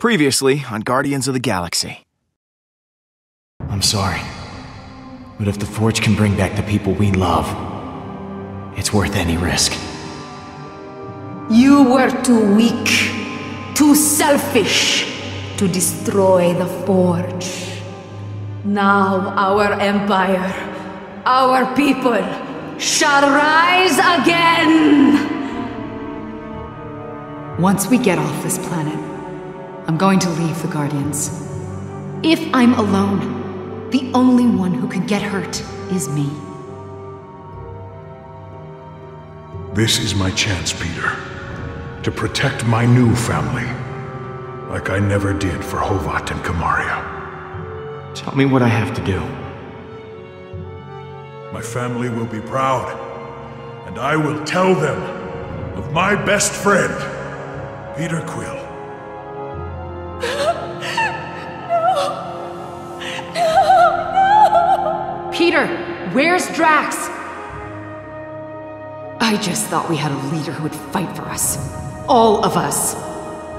Previously on Guardians of the Galaxy. I'm sorry, but if the Forge can bring back the people we love, it's worth any risk. You were too weak, too selfish to destroy the Forge. Now our empire, our people, shall rise again! Once we get off this planet, I'm going to leave the Guardians. If I'm alone, the only one who can get hurt is me. This is my chance, Peter. To protect my new family. Like I never did for Hovat and Kamaria. Tell me what I have to do. My family will be proud. And I will tell them of my best friend, Peter Quill. Peter, where's Drax? I just thought we had a leader who would fight for us. All of us.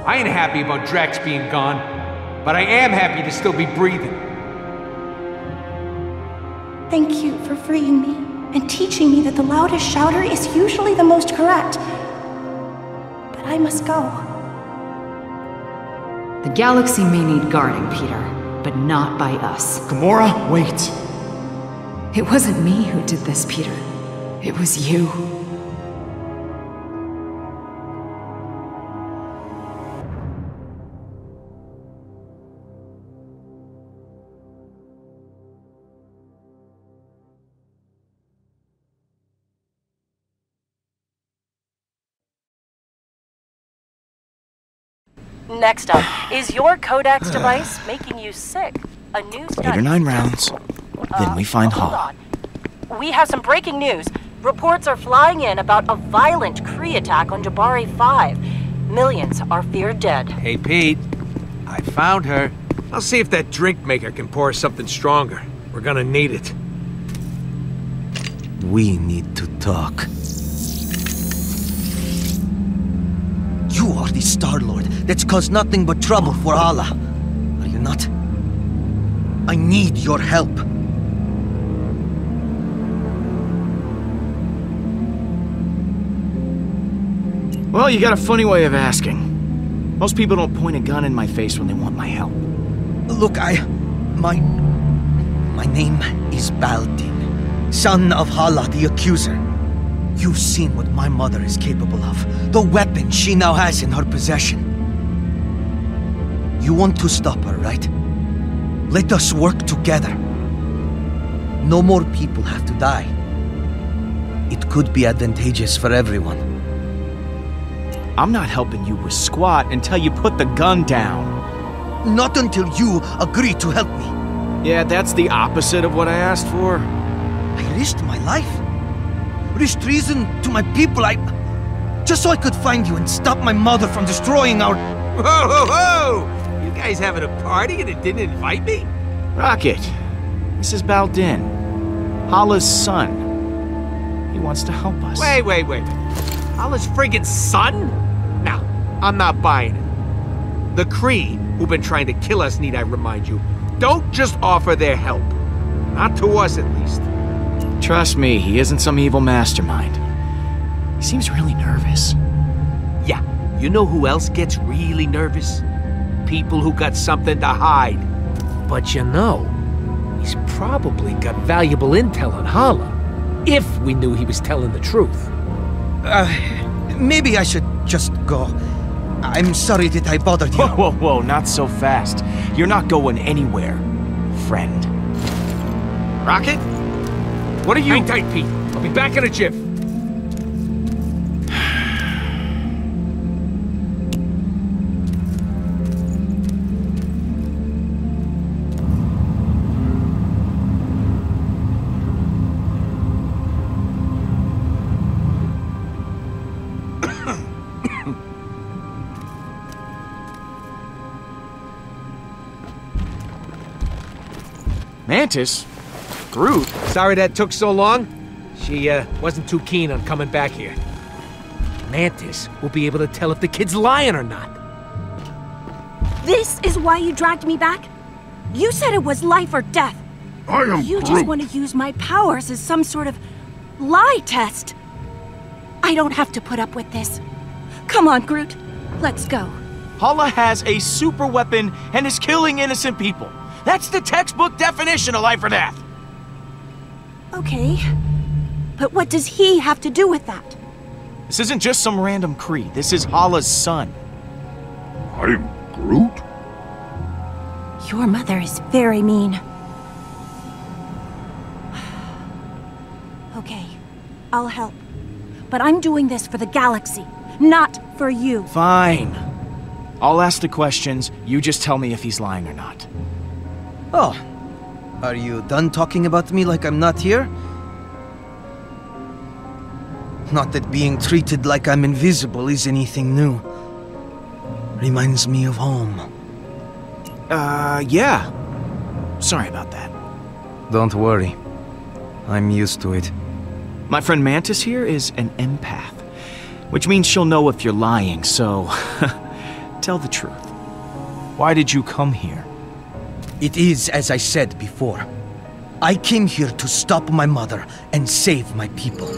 I ain't happy about Drax being gone, but I am happy to still be breathing. Thank you for freeing me and teaching me that the loudest shouter is usually the most correct. But I must go. The galaxy may need guarding, Peter, but not by us. Gamora, wait. It wasn't me who did this, Peter. It was you. Next up, is your Codex device making you sick? A new study... 8 or 9 rounds, then we find hold Hala. on. We have some breaking news. Reports are flying in about a violent Kree attack on Jabari 5. Millions are feared dead. Hey, Pete. I found her. I'll see if that drink maker can pour us something stronger. We're gonna need it. We need to talk. You are the Star-Lord that's caused nothing but trouble for Hala. Are you not? I need your help. Well, you got a funny way of asking. Most people don't point a gun in my face when they want my help. Look, My name is Baldin, son of Hala the Accuser. You've seen what my mother is capable of, the weapon she now has in her possession. You want to stop her, right? Let us work together. No more people have to die. It could be advantageous for everyone. I'm not helping you with squat until you put the gun down. Not until you agree to help me. Yeah, that's the opposite of what I asked for. I risked my life. Risked treason to my people, just so I could find you and stop my mother from destroying our... Whoa, whoa, whoa! You guys having a party and it didn't invite me? Rocket, this is Baldin, Hala's son. He wants to help us. Wait. Hala's friggin' son? Now, I'm not buying it. The Kree, who've been trying to kill us, need I remind you, don't just offer their help. Not to us, at least. Trust me, he isn't some evil mastermind. He seems really nervous. Yeah, you know who else gets really nervous? People who got something to hide. But you know, he's probably got valuable intel on Hala. If we knew he was telling the truth. Maybe I should just go. I'm sorry that I bothered you. Whoa, not so fast. You're not going anywhere, friend. Rocket? What are you— Hang tight, Pete. I'll be back in a jiff. Mantis? Groot? Sorry that took so long. She, wasn't too keen on coming back here. Mantis will be able to tell if the kid's lying or not. This is why you dragged me back? You said it was life or death. I am You Groot. just want to use my powers as some sort of lie test. I don't have to put up with this. Come on, Groot. Let's go. Hala has a super weapon and is killing innocent people. That's the textbook definition of life or death. Okay. But what does he have to do with that? This isn't just some random Kree. This is Hala's son. I'm Groot? Your mother is very mean. Okay, I'll help. But I'm doing this for the galaxy, not for you. Fine. I'll ask the questions. You just tell me if he's lying or not. Oh, are you done talking about me like I'm not here? Not that being treated like I'm invisible is anything new. Reminds me of home. Yeah. Sorry about that. Don't worry. I'm used to it. My friend Mantis here is an empath, which means she'll know if you're lying, so tell the truth. Why did you come here? It is as I said before. I came here to stop my mother and save my people.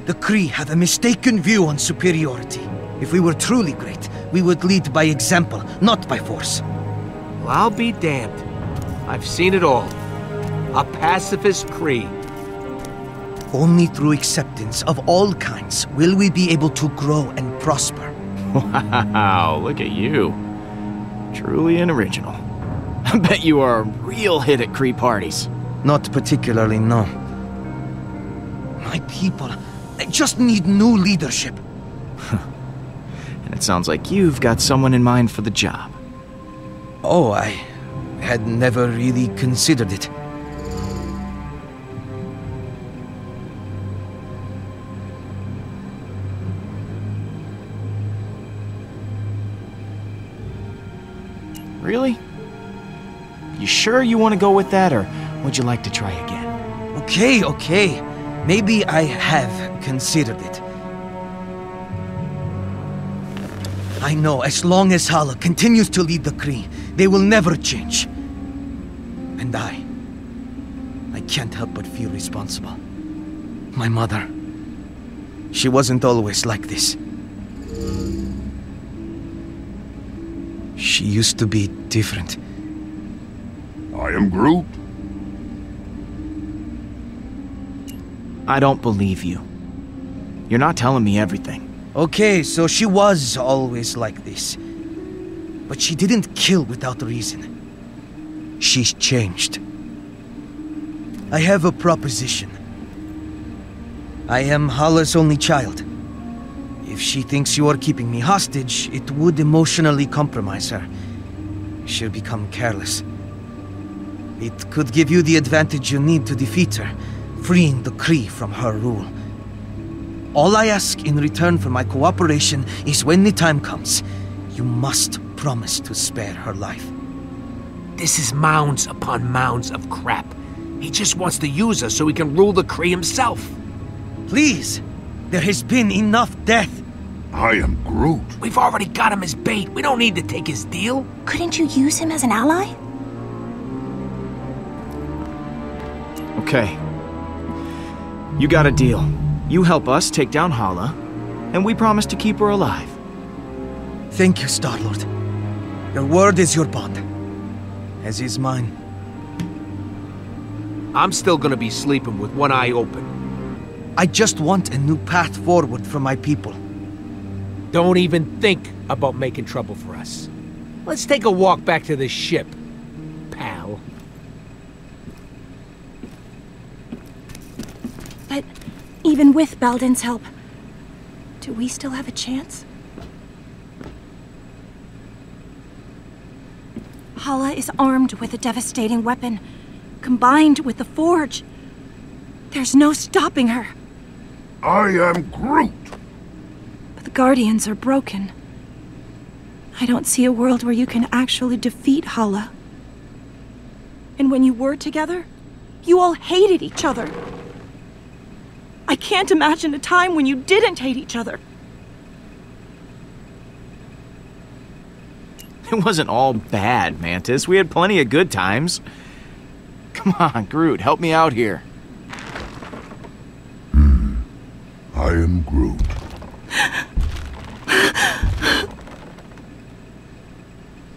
The Kree have a mistaken view on superiority. If we were truly great, we would lead by example, not by force. Well, I'll be damned. I've seen it all. A pacifist Kree. Only through acceptance of all kinds will we be able to grow and prosper. Wow, look at you. Truly an original. I bet you are a real hit at Kree parties. Not particularly, no. My people, they just need new leadership. And it sounds like you've got someone in mind for the job. Oh, I had never really considered it. Really? You sure you want to go with that, or would you like to try again? Okay. Maybe I have considered it. I know as long as Hala continues to lead the Kree, they will never change. And I can't help but feel responsible. My mother, she wasn't always like this. She used to be different. I am Groot. I don't believe you. You're not telling me everything. Okay, so she was always like this. But she didn't kill without reason. She's changed. I have a proposition. I am Hala's only child. If she thinks you are keeping me hostage, it would emotionally compromise her. She'll become careless. It could give you the advantage you need to defeat her, freeing the Kree from her rule. All I ask in return for my cooperation is when the time comes, you must promise to spare her life. This is mounds upon mounds of crap. He just wants to use us so he can rule the Kree himself. Please, there has been enough death. I am Groot. We've already got him as bait. We don't need to take his deal. Couldn't you use him as an ally? Okay. You got a deal. You help us take down Hala, and we promise to keep her alive. Thank you, Star-Lord. Your word is your bond, as is mine. I'm still gonna be sleeping with one eye open. I just want a new path forward for my people. Don't even think about making trouble for us. Let's take a walk back to the ship, pal. But even with Baldin's help, do we still have a chance? Hala is armed with a devastating weapon, combined with the Forge. There's no stopping her. I am Groot. But the Guardians are broken. I don't see a world where you can actually defeat Hala. And when you were together, you all hated each other. I can't imagine a time when you didn't hate each other. It wasn't all bad, Mantis. We had plenty of good times. Come on, Groot, help me out here. I am Groot.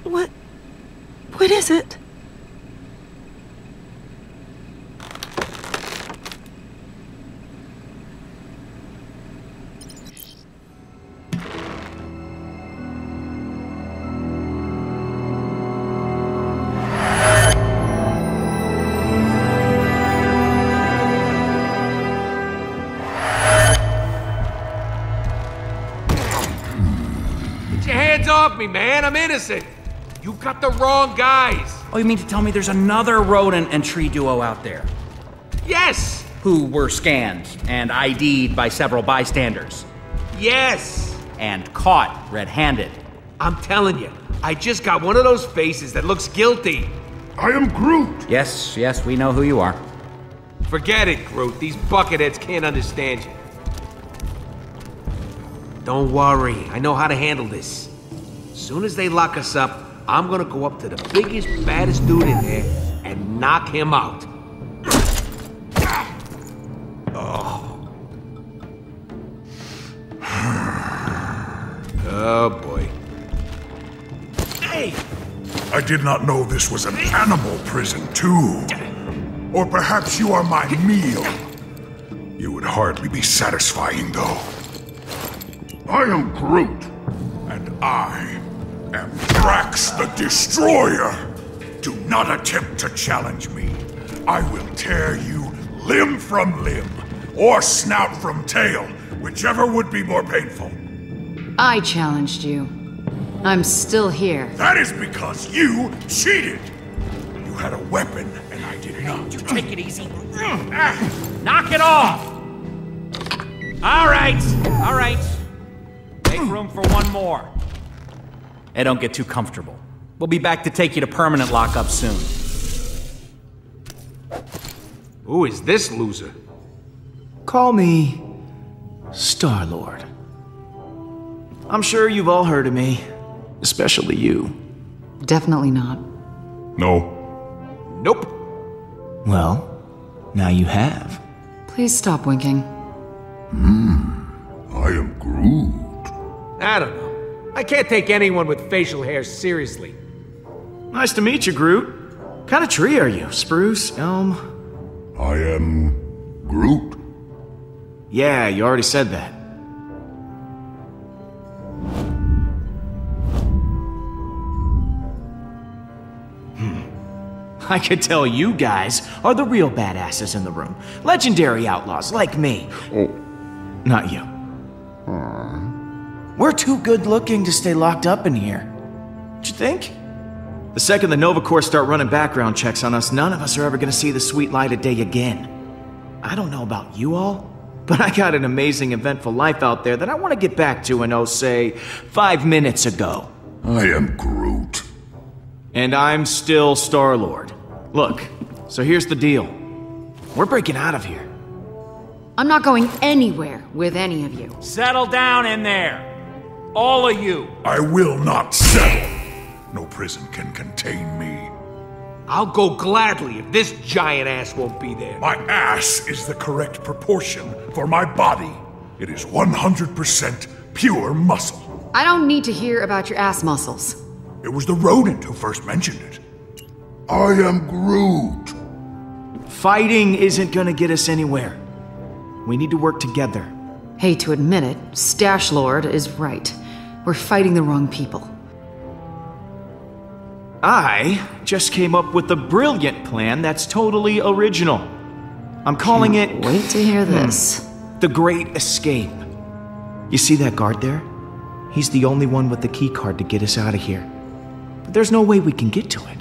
What is it? Get your hands off me, man. I'm innocent. You got the wrong guys. Oh, you mean to tell me there's another rodent and tree duo out there? Yes. Who were scanned and ID'd by several bystanders. Yes. And caught red-handed. I'm telling you, I just got one of those faces that looks guilty. I am Groot. Yes, we know who you are. Forget it, Groot. These bucketheads can't understand you. Don't worry, I know how to handle this. As soon as they lock us up, I'm gonna go up to the biggest, baddest dude in there and knock him out. Oh. Oh, boy. Hey! I did not know this was an animal prison, too. Or perhaps you are my meal. You would hardly be satisfying, though. I am Groot, and I am Drax the Destroyer. Do not attempt to challenge me. I will tear you limb from limb, or snout from tail, whichever would be more painful. I challenged you. I'm still here. That is because you cheated. You had a weapon, and I did not. Take it easy. Knock it off! All right. Make room for one more. Hey, don't get too comfortable. We'll be back to take you to permanent lockup soon. Who is this loser? Call me Star-Lord. I'm sure you've all heard of me, especially you. Definitely not. No. Nope. Well, now you have. Please stop winking. I am Groot. I don't know. I can't take anyone with facial hair seriously. Nice to meet you, Groot. What kind of tree are you? Spruce? Elm? I am Groot. Yeah, you already said that. I could tell you guys are the real badasses in the room. Legendary outlaws like me. Oh. Not you. We're too good looking to stay locked up in here. Don't you think? The second the Nova Corps start running background checks on us, none of us are ever gonna see the sweet light of day again. I don't know about you all, but I got an amazing, eventful life out there that I want to get back to in, say, 5 minutes ago. I am Groot. And I'm still Star-Lord. Look, so here's the deal. We're breaking out of here. I'm not going anywhere with any of you. Settle down in there. All of you. I will not settle. No prison can contain me. I'll go gladly if this giant ass won't be there. My ass is the correct proportion for my body. It is 100% pure muscle. I don't need to hear about your ass muscles. It was the rodent who first mentioned it. I am Groot. Fighting isn't gonna get us anywhere. We need to work together. Hate to admit it, Stash Lord is right. We're fighting the wrong people. I just came up with a brilliant plan that's totally original. I'm calling it... Wait to hear this. The Great Escape. You see that guard there? He's the only one with the key card to get us out of here. But there's no way we can get to it.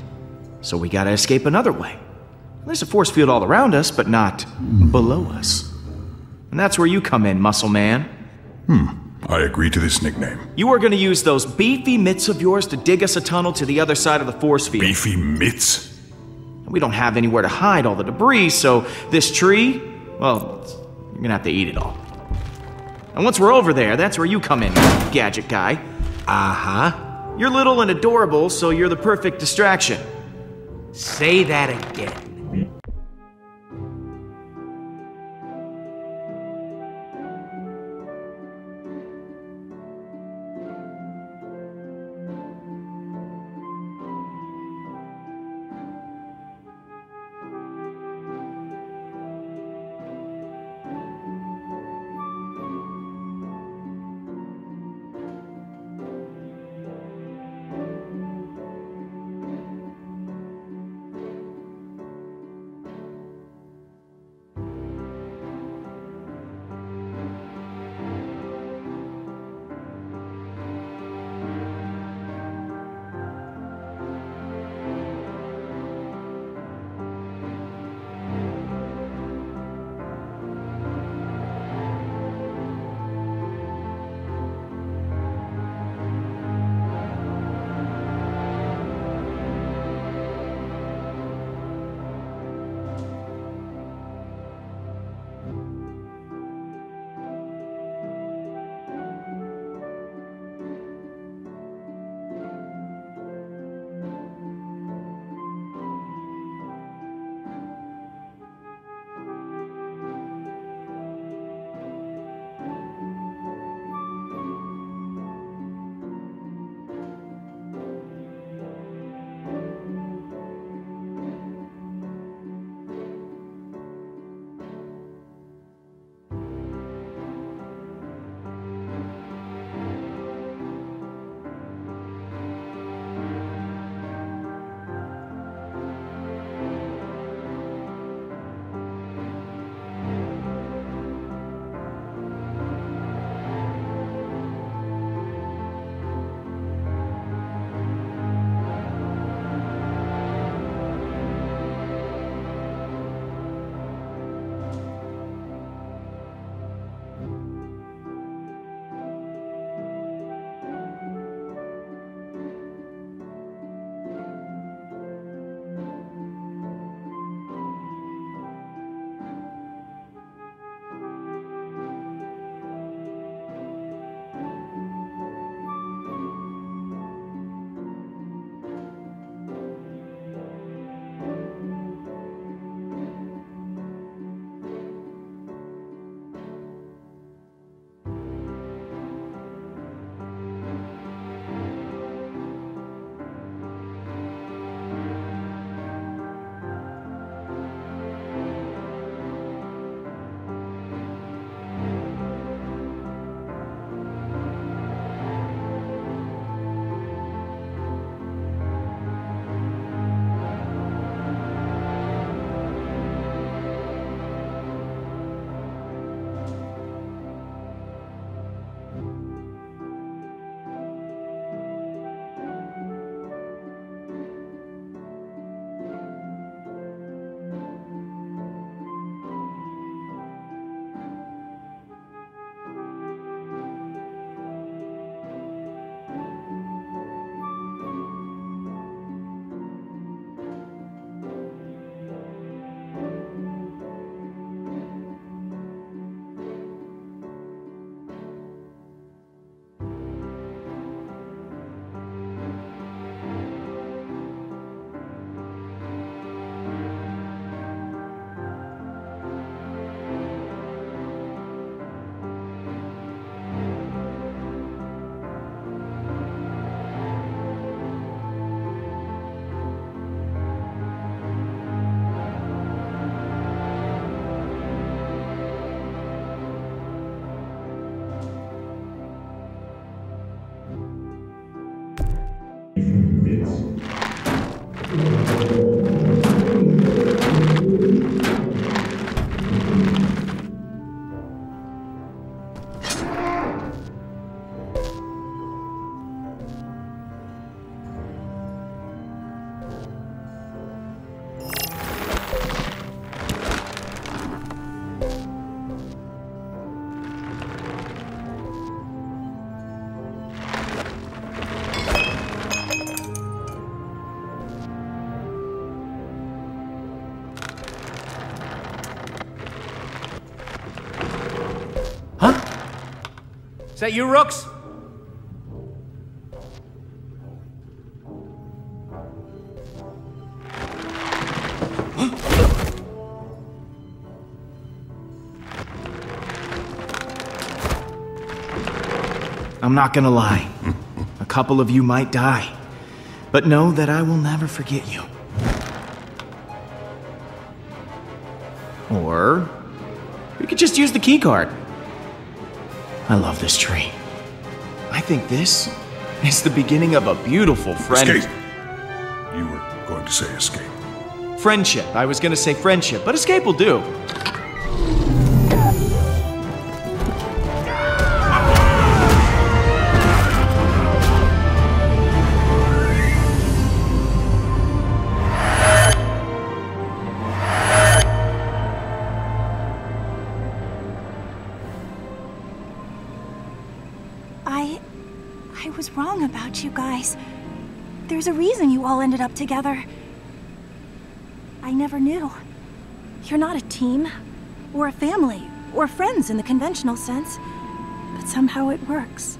So we gotta escape another way. There's a force field all around us, but not below us. And that's where you come in, Muscle Man. I agree to this nickname. You are gonna use those beefy mitts of yours to dig us a tunnel to the other side of the force field. Beefy mitts? We don't have anywhere to hide all the debris, so this tree, well, you're gonna have to eat it all. And once we're over there, that's where you come in, gadget guy. Uh-huh. You're little and adorable, so you're the perfect distraction. Say that again. Is that you, Rooks? I'm not gonna lie. A couple of you might die. But know that I will never forget you. Or we could just use the keycard. I love this tree. I think this is the beginning of a beautiful friend... Escape! You were going to say escape. Friendship. I was gonna say friendship, but escape will do. I was wrong about you guys. There's a reason you all ended up together. I never knew. You're not a team, or a family, or friends in the conventional sense, but somehow it works.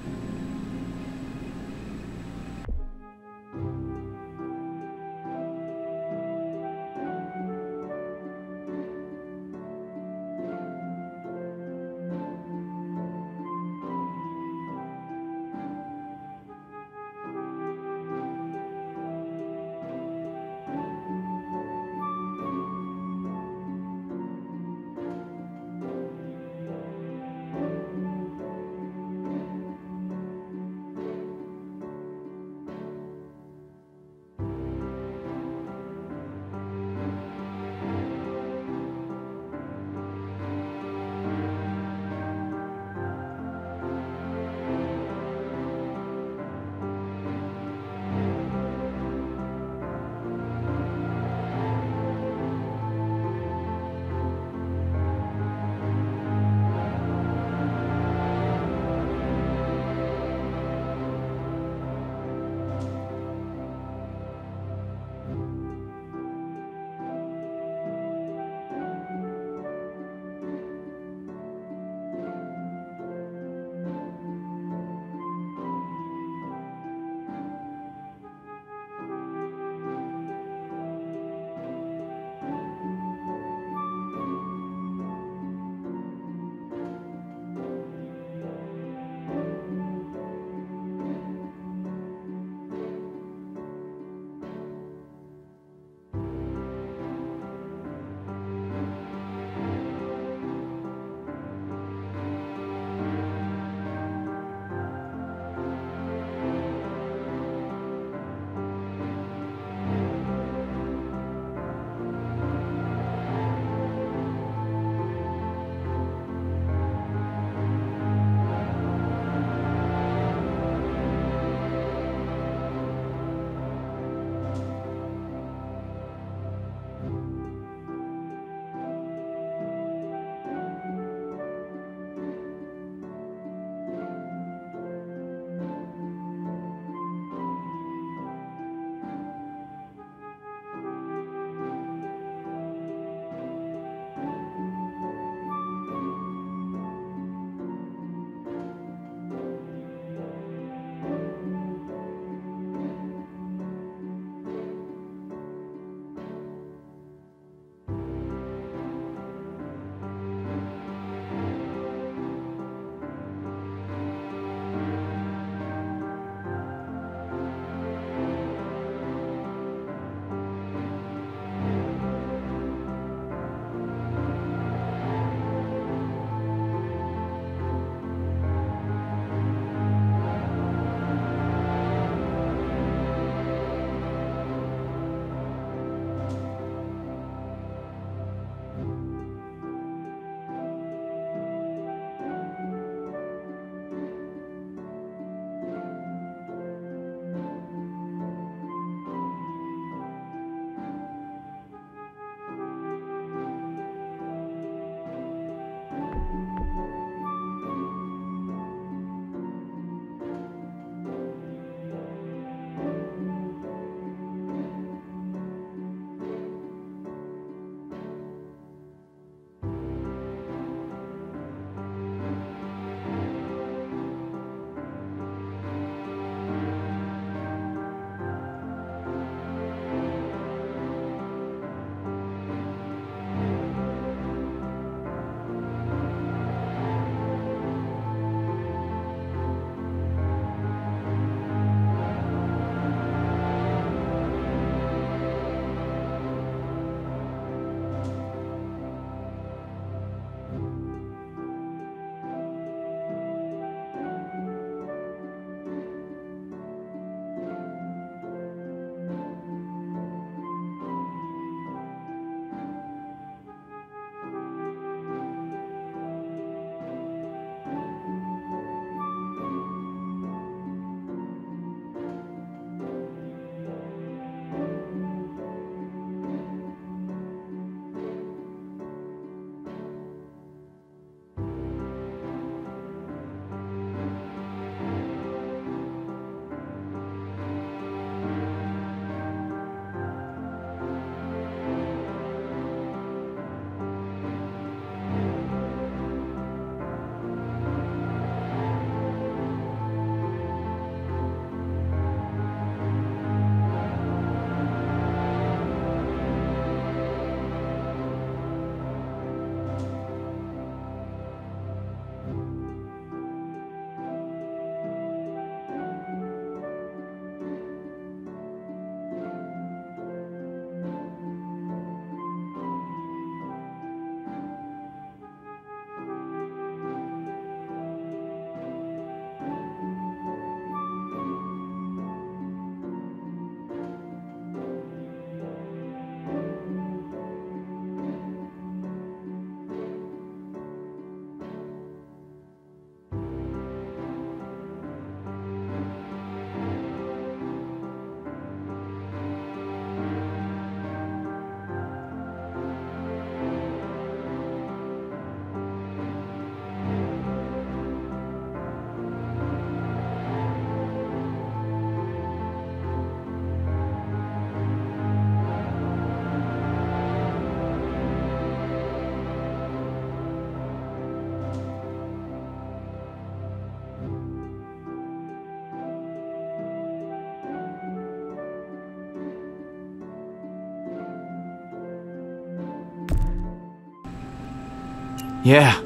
Yeah,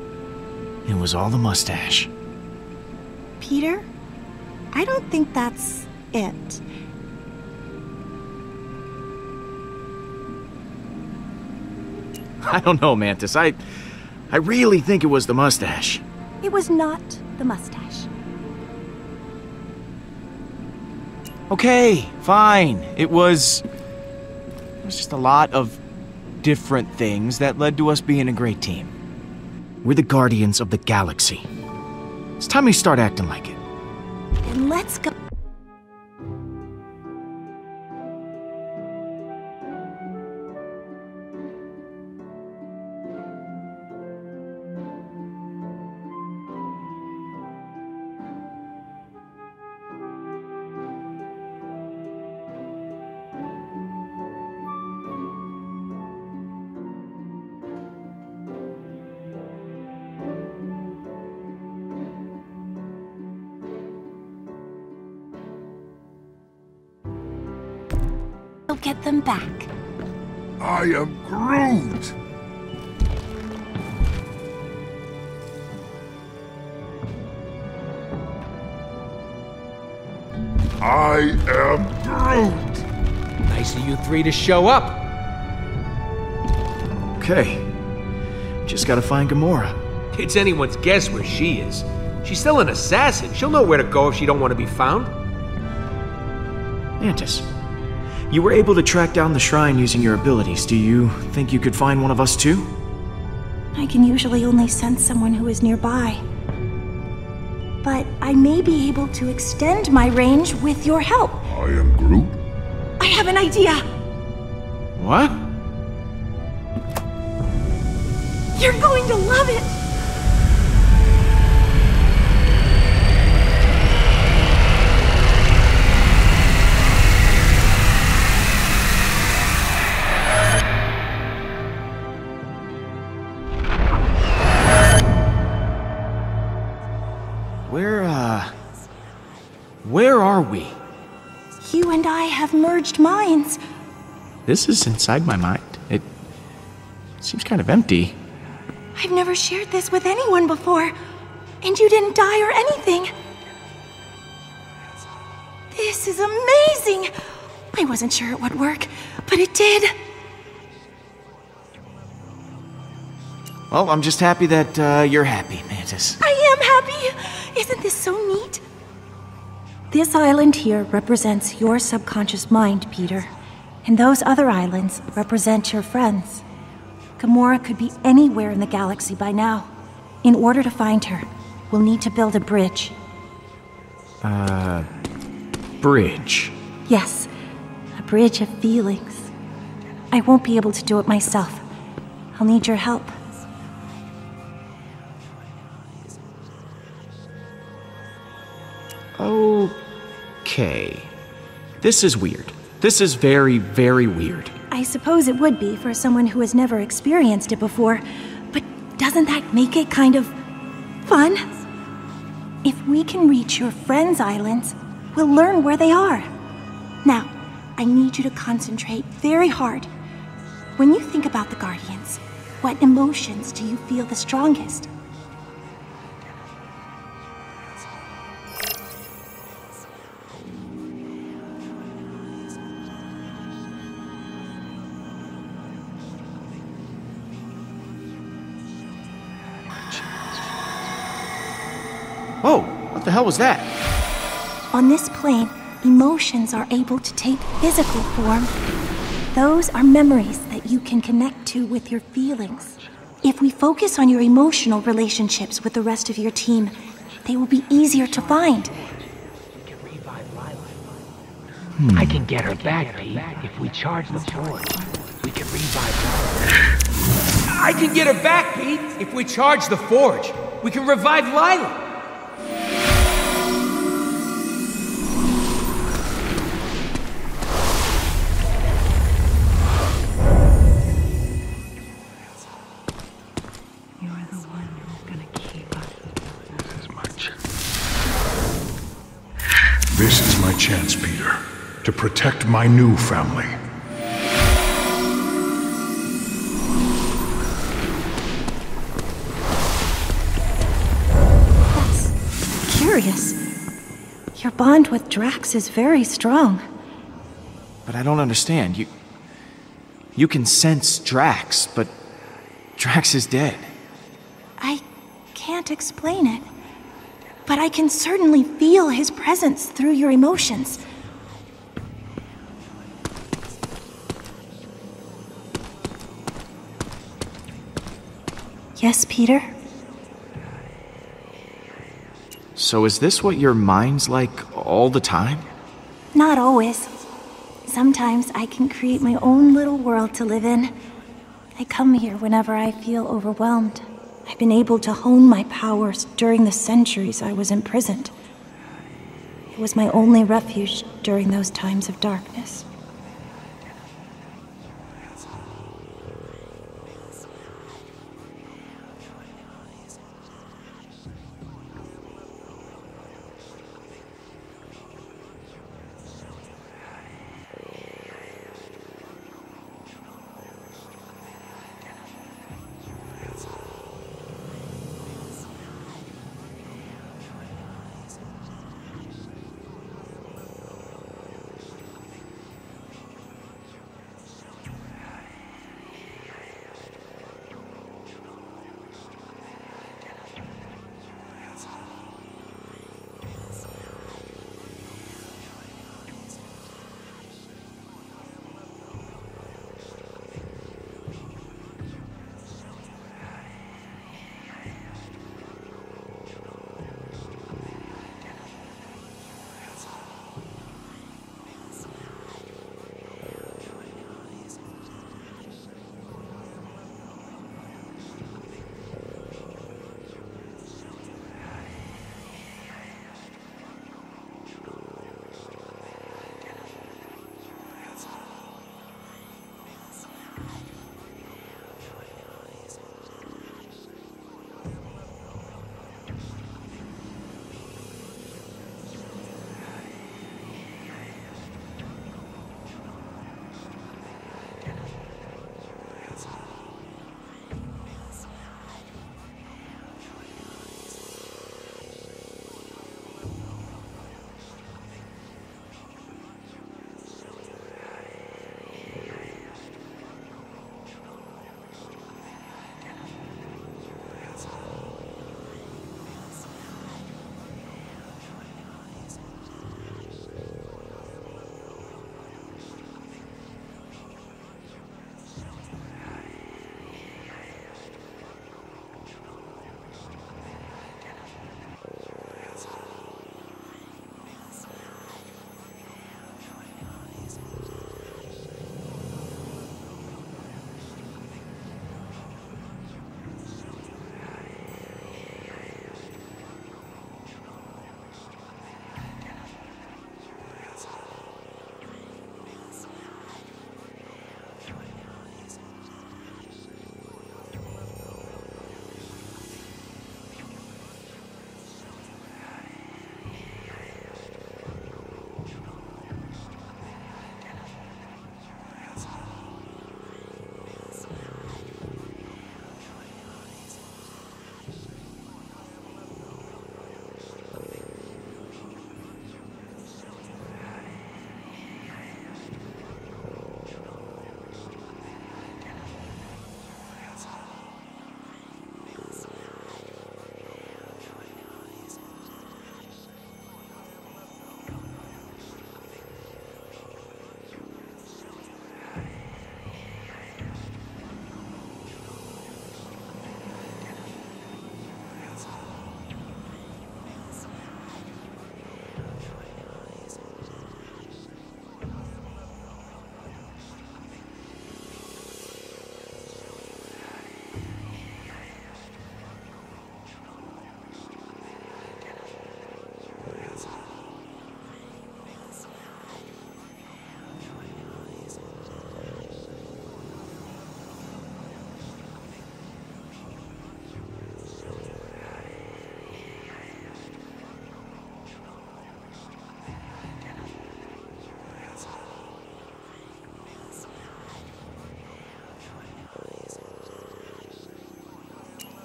it was all the mustache. Peter? I don't think that's it. I don't know, Mantis. I really think it was the mustache. It was not the mustache. Okay, fine. It was just a lot of different things that led to us being a great team. We're the Guardians of the Galaxy. It's time we start acting like it. Then let's go. Get them back. I am Groot! I am Groot! Nice of you three to show up. Okay. Just gotta find Gamora. It's anyone's guess where she is. She's still an assassin. She'll know where to go if she don't want to be found. Mantis, you were able to track down the shrine using your abilities. Do you think you could find one of us too? I can usually only sense someone who is nearby. But I may be able to extend my range with your help. I am Groot? I have an idea! What? You're going to love it! Where are we? You and I have merged minds. This is inside my mind. It seems kind of empty. I've never shared this with anyone before, and you didn't die or anything. This is amazing! I wasn't sure it would work, but it did. Well, I'm just happy that you're happy, Mantis. I am happy! Isn't this so neat? This island here represents your subconscious mind, Peter. And those other islands represent your friends. Gamora could be anywhere in the galaxy by now. In order to find her, we'll need to build a bridge. Bridge? Yes, a bridge of feelings. I won't be able to do it myself. I'll need your help. Okay. This is weird. This is very, very weird. I suppose it would be for someone who has never experienced it before, but doesn't that make it kind of fun? If we can reach your friends' islands, we'll learn where they are. Now, I need you to concentrate very hard. When you think about the Guardians, what emotions do you feel the strongest? Whoa, what the hell was that? On this plane, emotions are able to take physical form. Those are memories that you can connect to with your feelings. If we focus on your emotional relationships with the rest of your team, they will be easier to find. I can get her back, Pete, if we charge the forge. We can revive Lila. I can get her back, Pete, if we charge the forge. We can revive Lila. This is my chance, Peter, to protect my new family. curious. Your bond with Drax is very strong. But I don't understand. You can sense Drax, but Drax is dead. I can't explain it, but I can certainly feel his presence through your emotions. Yes, Peter? So is this what your mind's like all the time? Not always. Sometimes I can create my own little world to live in. I come here whenever I feel overwhelmed. I've been able to hone my powers during the centuries I was imprisoned. It was my only refuge during those times of darkness.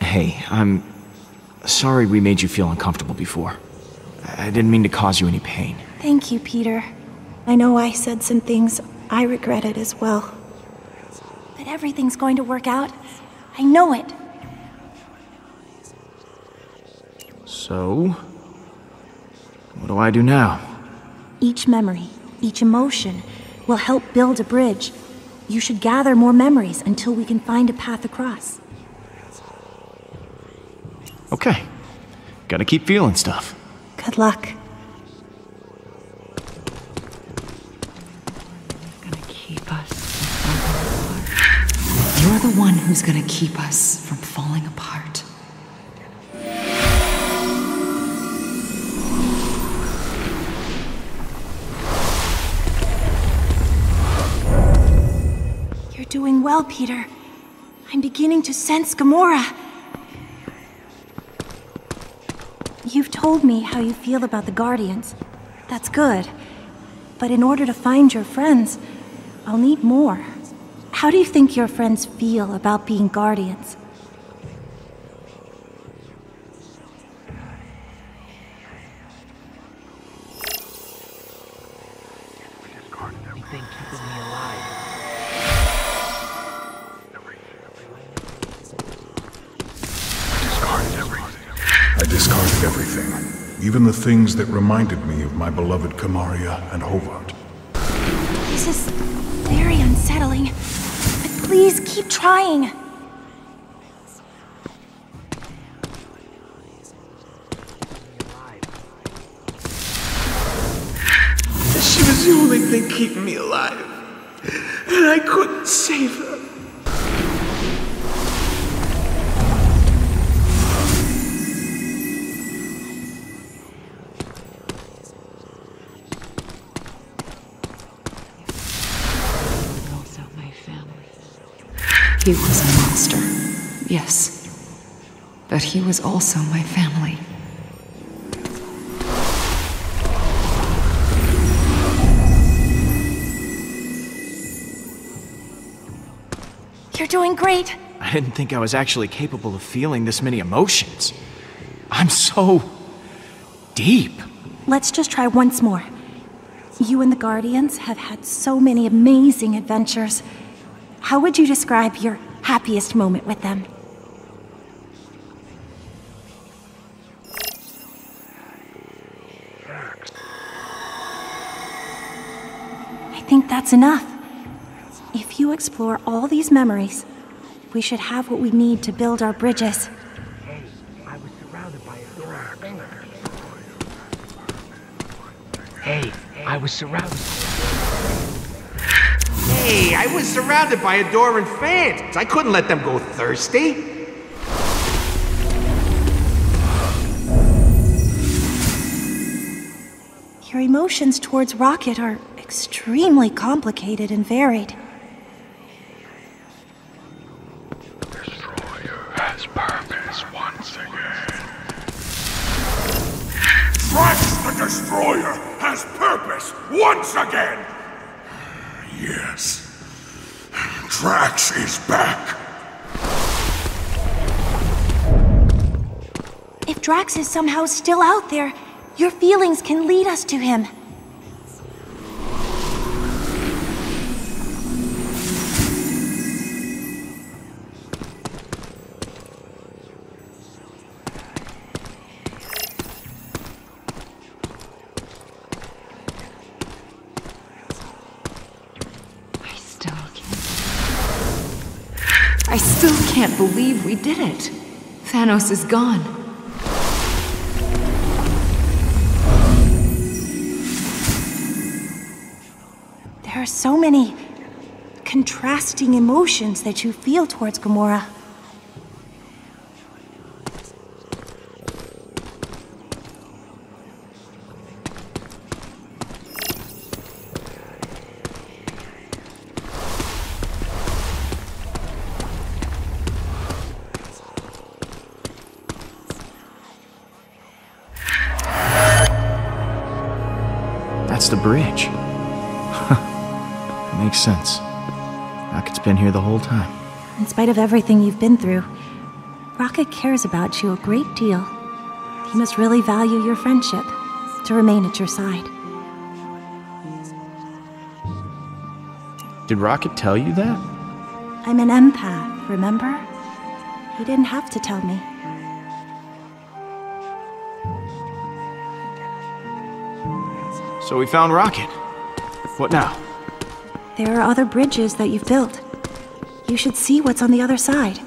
Hey, I'm sorry we made you feel uncomfortable before. I didn't mean to cause you any pain. Thank you, Peter. I know I said some things I regretted as well. But everything's going to work out. I know it. So, what do I do now? Each memory, each emotion, will help build a bridge. You should gather more memories until we can find a path across. Okay. Gotta keep feeling stuff. Good luck. Gonna keep us from falling apart. You're the one who's gonna keep us from falling apart. You're doing well, Peter. I'm beginning to sense Gamora. You've told me how you feel about the Guardians. That's good. But in order to find your friends, I'll need more. How do you think your friends feel about being Guardians? I discarded everything, even the things that reminded me of my beloved Kamaria and Hobart. This is very unsettling, but please keep trying. She was the only thing keeping me alive, and I couldn't save her. He was a monster, yes. But he was also my family. You're doing great. I didn't think I was actually capable of feeling this many emotions. I'm so deep. Let's just try once more. You and the Guardians have had so many amazing adventures. How would you describe your happiest moment with them? I think that's enough. If you explore all these memories, we should have what we need to build our bridges. Hey, I was surrounded by adoring fans. I couldn't let them go thirsty. Your emotions towards Rocket are extremely complicated and varied. Destroyer has purpose once again. Drax the Destroyer has purpose once again! Yes. Drax is back. If Drax is somehow still out there, your feelings can lead us to him. I still can't believe we did it. Thanos is gone. There are so many contrasting emotions that you feel towards Gamora. That's the bridge. Makes sense. Rocket's been here the whole time. In spite of everything you've been through, Rocket cares about you a great deal. He must really value your friendship. to remain at your side. Did Rocket tell you that? I'm an empath, remember? He didn't have to tell me. So we found Rocket. What now? There are other bridges that you've built. You should see what's on the other side.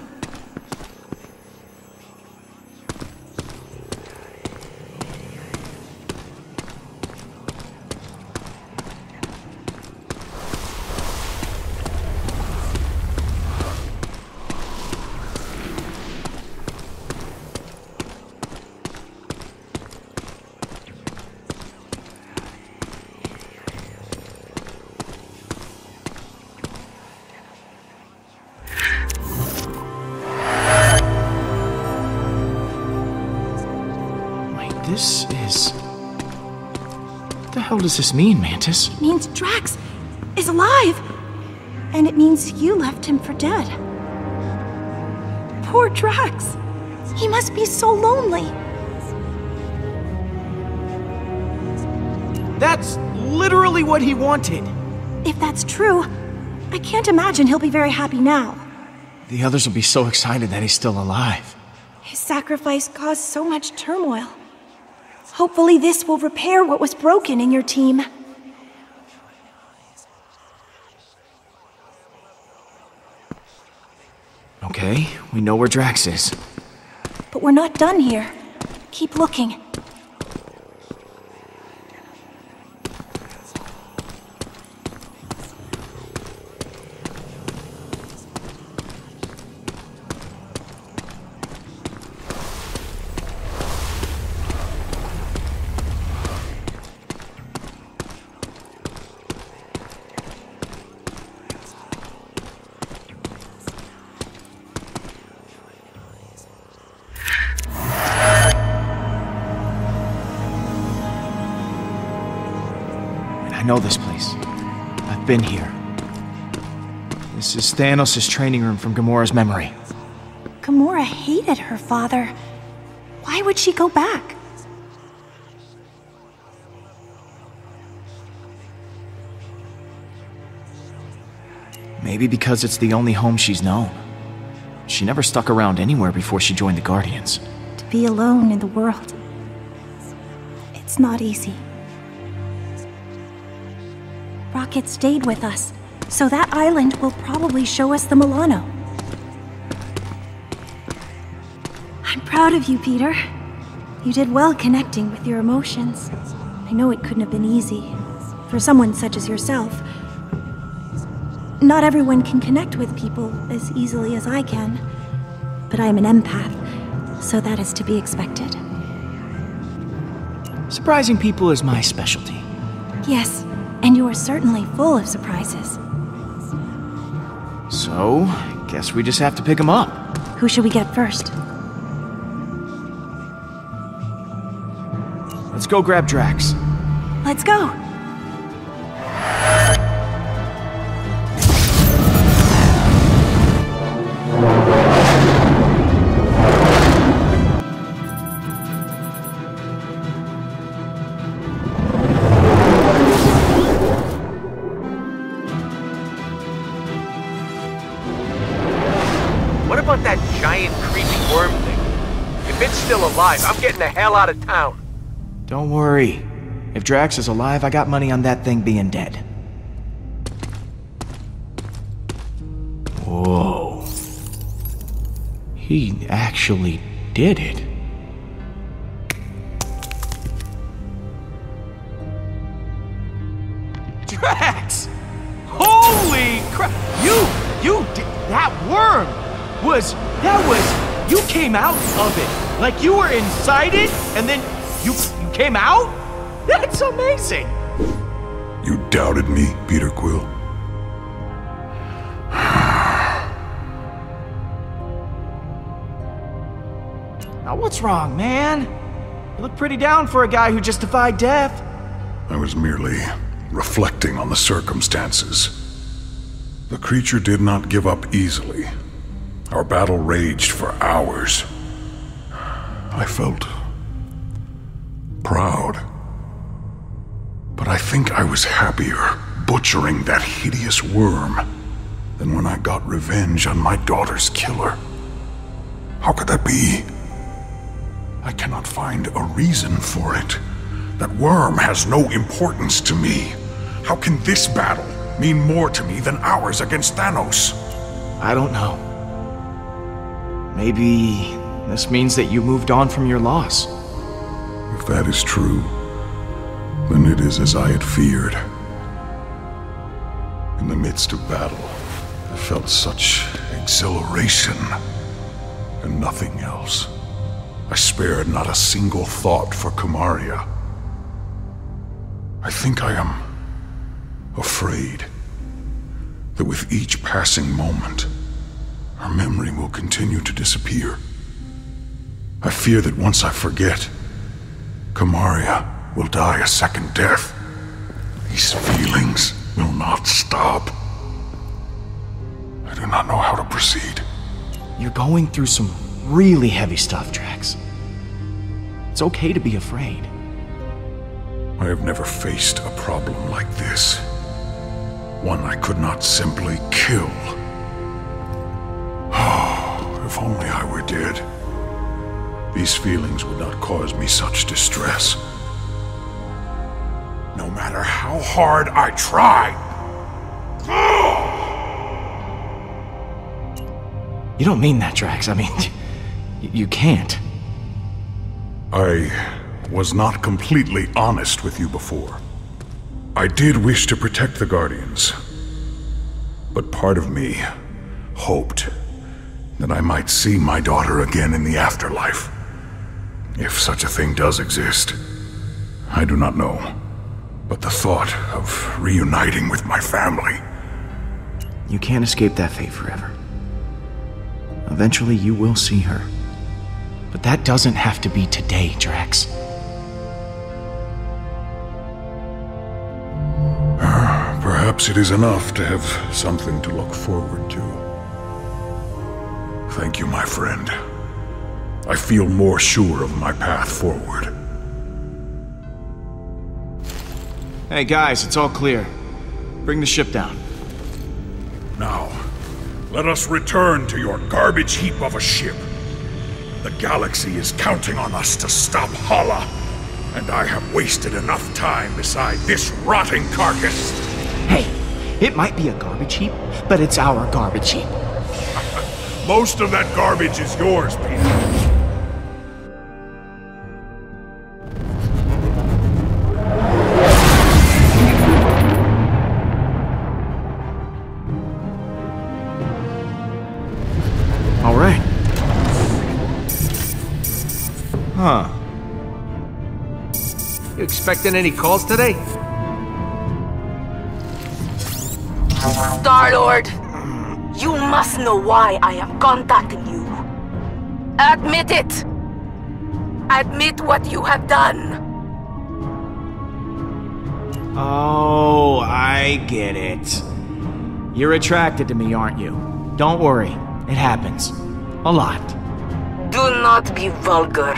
This is... What the hell does this mean, Mantis? It means Drax is alive! And it means you left him for dead. Poor Drax! He must be so lonely! That's literally what he wanted! If that's true, I can't imagine he'll be very happy now. The others will be so excited that he's still alive. His sacrifice caused so much turmoil. Hopefully this will repair what was broken in your team. Okay, we know where Drax is. But we're not done here. Keep looking. I know this place. I've been here. This is Thanos' training room from Gamora's memory. Gamora hated her father. Why would she go back? Maybe because it's the only home she's known. She never stuck around anywhere before she joined the Guardians. To be alone in the world. It's not easy. Rocket stayed with us, so that island will probably show us the Milano. I'm proud of you, Peter. You did well connecting with your emotions. I know it couldn't have been easy. For someone such as yourself. Not everyone can connect with people as easily as I can. But I am an empath, so that is to be expected. Surprising people is my specialty. Yes. And you are certainly full of surprises. So, guess we just have to pick him up. Who should we get first? Let's go grab Drax. Let's go! What about that giant creepy worm thing? If it's still alive, I'm getting the hell out of town. Don't worry. If Drax is alive, I got money on that thing being dead. Whoa. He actually did it. Drax! Holy crap! You did that worm! You came out of it. Like you were inside it, and then you came out? That's amazing! You doubted me, Peter Quill? Now what's wrong, man? You look pretty down for a guy who just defied death. I was merely reflecting on the circumstances. The creature did not give up easily. Our battle raged for hours. I felt proud. But I think I was happier butchering that hideous worm than when I got revenge on my daughter's killer. How could that be? I cannot find a reason for it. That worm has no importance to me. How can this battle mean more to me than ours against Thanos? I don't know. Maybe this means that you moved on from your loss. If that is true, then it is as I had feared. In the midst of battle, I felt such exhilaration and nothing else. I spared not a single thought for Kamaria. I think I am afraid that with each passing moment, her memory will continue to disappear. I fear that once I forget, Kamaria will die a second death. These feelings will not stop. I do not know how to proceed. You're going through some really heavy stuff, Drax. It's okay to be afraid. I have never faced a problem like this. One I could not simply kill. Oh, if only I were dead. These feelings would not cause me such distress. No matter how hard I try. You don't mean that, Drax. I mean, you can't. I was not completely honest with you before. I did wish to protect the Guardians, but part of me hoped that I might see my daughter again in the afterlife. If such a thing does exist, I do not know. But the thought of reuniting with my family... You can't escape that fate forever. Eventually you will see her. But that doesn't have to be today, Drax. Perhaps it is enough to have something to look forward to. Thank you, my friend. I feel more sure of my path forward. Hey guys, it's all clear. Bring the ship down. Now, let us return to your garbage heap of a ship. The galaxy is counting on us to stop Hala, and I have wasted enough time beside this rotting carcass. Hey, it might be a garbage heap, but it's our garbage heap. Most of that garbage is yours, Peter. All right. Huh. You expecting any calls today? Star-Lord, you must know why I am contacting you. Admit it! Admit what you have done. Oh, I get it. You're attracted to me, aren't you? Don't worry, it happens. A lot. Do not be vulgar.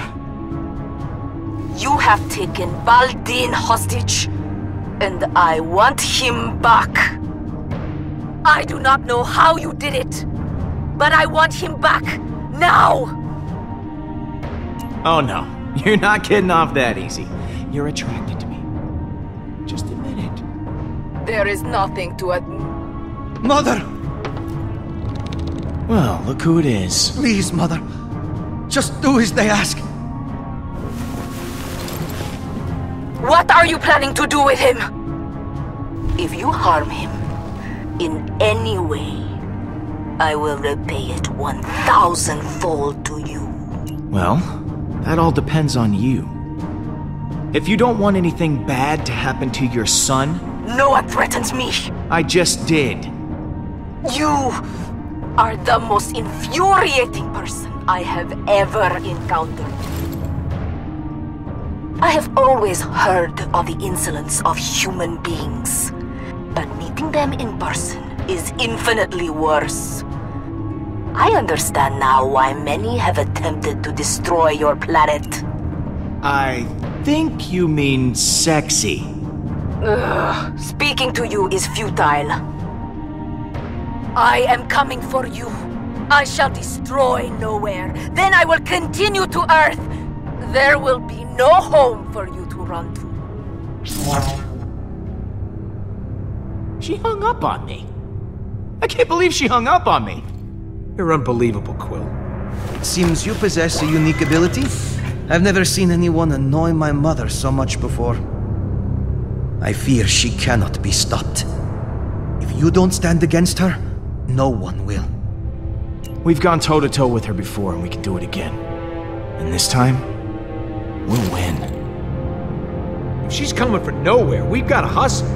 You have taken Baldin hostage, and I want him back. I do not know how you did it, but I want him back, now! Oh no, you're not getting off that easy. You're attracted to me. Just admit it. There is nothing to admit. Mother! Well, look who it is. Please, Mother. Just do as they ask. What are you planning to do with him? If you harm him in any way, I will repay it 1,000-fold to you. Well, that all depends on you. If you don't want anything bad to happen to your son... No one threatens me. I just did. You are the most infuriating person I have ever encountered. I have always heard of the insolence of human beings, but meeting them in person is infinitely worse. I understand now why many have attempted to destroy your planet. I think you mean sexy. Speaking to you is futile. I am coming for you. I shall destroy Nowhere. Then I will continue to Earth. There will be no home for you to run to. She hung up on me. I can't believe she hung up on me. You're unbelievable, Quill. It seems you possess a unique ability. I've never seen anyone annoy my mother so much before. I fear she cannot be stopped. If you don't stand against her, no one will. We've gone toe-to-toe with her before, and we can do it again. And this time, we'll win. If she's coming for Nowhere, we've got to hustle.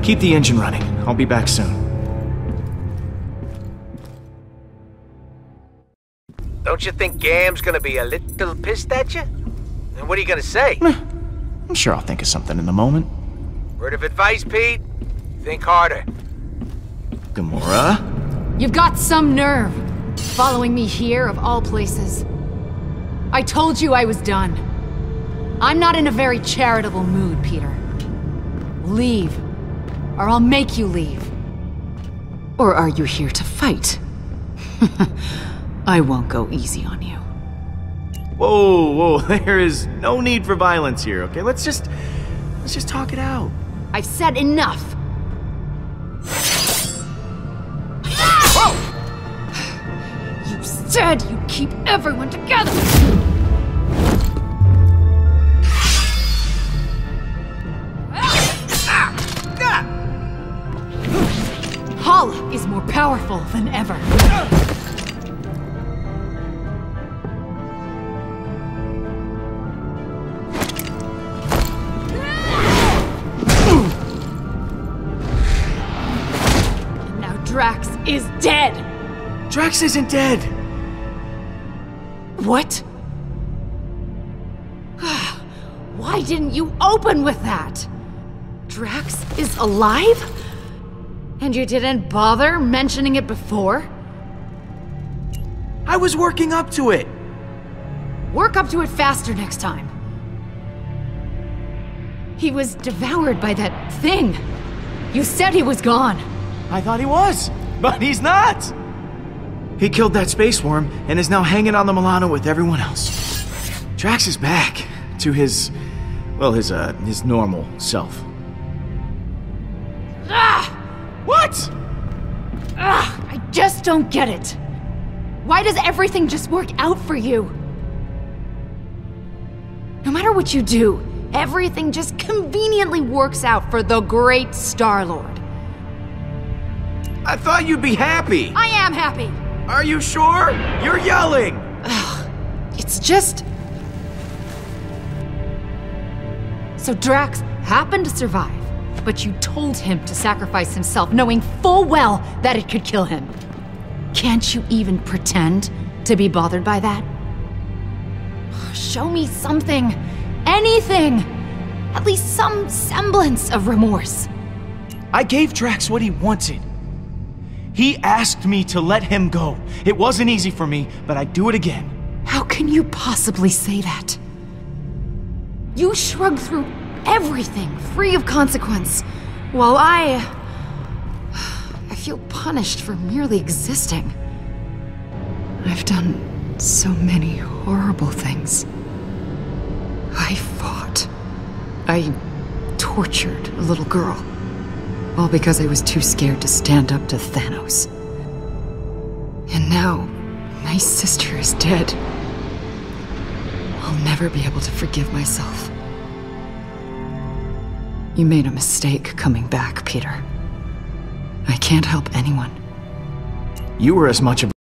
Keep the engine running. I'll be back soon. Don't you think Gam's gonna be a little pissed at you? And what are you gonna say? I'm sure I'll think of something in a moment. Word of advice, Pete? Think harder. Gamora? You've got some nerve, following me here of all places. I told you I was done. I'm not in a very charitable mood, Peter. Leave, or I'll make you leave. Or are you here to fight? I won't go easy on you. Whoa, there is no need for violence here, okay? Let's just talk it out. I've said enough. You said you'd keep everyone together. Hala is more powerful than ever. Drax is dead! Drax isn't dead! What? Why didn't you open with that? Drax is alive? And you didn't bother mentioning it before? I was working up to it! Work up to it faster next time. He was devoured by that thing. You said he was gone. I thought he was, but he's not! He killed that space worm and is now hanging on the Milano with everyone else. Drax is back to his normal self. Ah! What? I just don't get it. Why does everything just work out for you? No matter what you do, everything just conveniently works out for the great Star-Lord. I thought you'd be happy. I am happy. Are you sure? You're yelling. It's just... So Drax happened to survive, but you told him to sacrifice himself, knowing full well that it could kill him. Can't you even pretend to be bothered by that? Show me something. Anything. At least some semblance of remorse. I gave Drax what he wanted. He asked me to let him go. It wasn't easy for me, but I'd do it again. How can you possibly say that? You shrugged through everything, free of consequence, while I feel punished for merely existing. I've done so many horrible things. I fought. I tortured a little girl. All because I was too scared to stand up to Thanos. And now, my sister is dead. I'll never be able to forgive myself. You made a mistake coming back, Peter. I can't help anyone. You were as much of